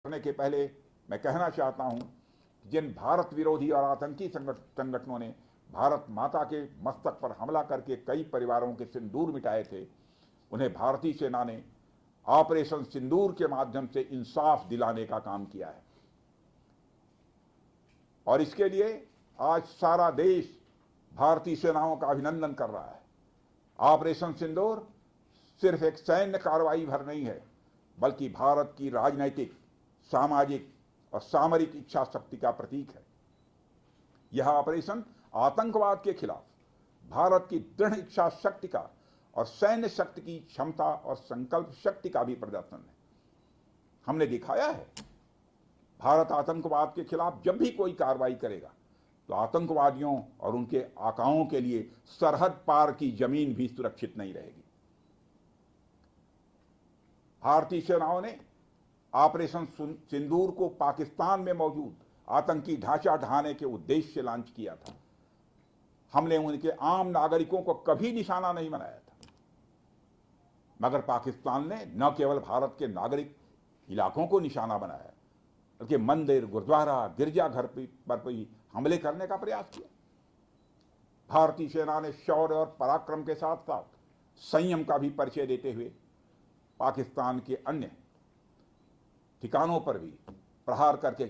करने के पहले मैं कहना चाहता हूं कि जिन भारत विरोधी और आतंकी संगठनों ने भारत माता के मस्तक पर हमला करके कई परिवारों के सिंदूर मिटाए थे, उन्हें भारतीय सेना ने ऑपरेशन सिंदूर के माध्यम से इंसाफ दिलाने का काम किया है। और इसके लिए आज सारा देश भारतीय सेनाओं का अभिनंदन कर रहा है। ऑपरेशन सिंदूर सिर्फ एक सैन्य कार्रवाई भर नहीं है, बल्कि भारत की राजनैतिक, सामाजिक और सामरिक इच्छा शक्ति का प्रतीक है। यह ऑपरेशन आतंकवाद के खिलाफ भारत की दृढ़ इच्छा शक्ति का और सैन्य शक्ति की क्षमता और संकल्प शक्ति का भी प्रदर्शन है। हमने दिखाया है, भारत आतंकवाद के खिलाफ जब भी कोई कार्रवाई करेगा तो आतंकवादियों और उनके आकाओं के लिए सरहद पार की जमीन भी सुरक्षित नहीं रहेगी। भारतीय सेनाओं ने ऑपरेशन सिंदूर को पाकिस्तान में मौजूद आतंकी ढांचा ढहाने के उद्देश्य से लॉन्च किया था। हमने उनके आम नागरिकों को कभी निशाना नहीं बनाया था, मगर पाकिस्तान ने न केवल भारत के नागरिक इलाकों को निशाना बनाया, बल्कि मंदिर, गुरुद्वारा, गिरजाघर पर भी हमले करने का प्रयास किया। भारतीय सेना ने शौर्य और पराक्रम के साथ साथ संयम का भी परिचय देते हुए पाकिस्तान के अन्य ठिकानों पर भी प्रहार करके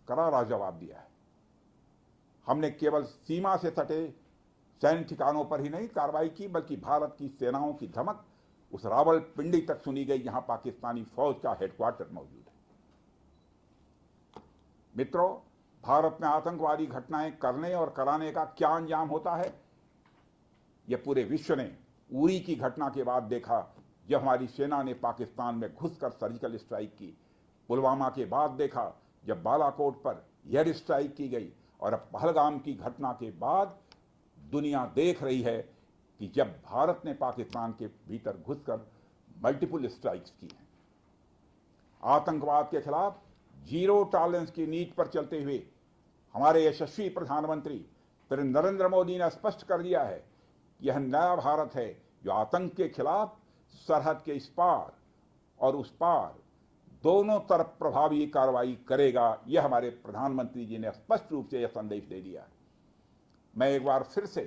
करारा जवाब दिया है। हमने केवल सीमा से सटे सैन्य ठिकानों पर ही नहीं कार्रवाई की, बल्कि भारत की सेनाओं की धमक उस रावलपिंडी तक सुनी गई जहां पाकिस्तानी फौज का हेडक्वार्टर मौजूद है। मित्रों, भारत में आतंकवादी घटनाएं करने और कराने का क्या अंजाम होता है, यह पूरे विश्व ने उरी की घटना के बाद देखा, जब हमारी सेना ने पाकिस्तान में घुसकर सर्जिकल स्ट्राइक की। पुलवामा के बाद देखा, जब बालाकोट पर एयर स्ट्राइक की गई। और अब पहलगाम की घटना के बाद दुनिया देख रही है कि जब भारत ने पाकिस्तान के भीतर घुसकर मल्टीपल स्ट्राइक्स की हैं। आतंकवाद के खिलाफ जीरो टॉलरेंस की नीति पर चलते हुए हमारे यशस्वी प्रधानमंत्री श्री नरेंद्र मोदी ने स्पष्ट कर दिया है कि यह नया भारत है जो आतंक के खिलाफ सरहद के इस पार और उस पार दोनों तरफ प्रभावी कार्रवाई करेगा। यह हमारे प्रधानमंत्री जी ने स्पष्ट रूप से यह संदेश दे दिया है। मैं एक बार फिर से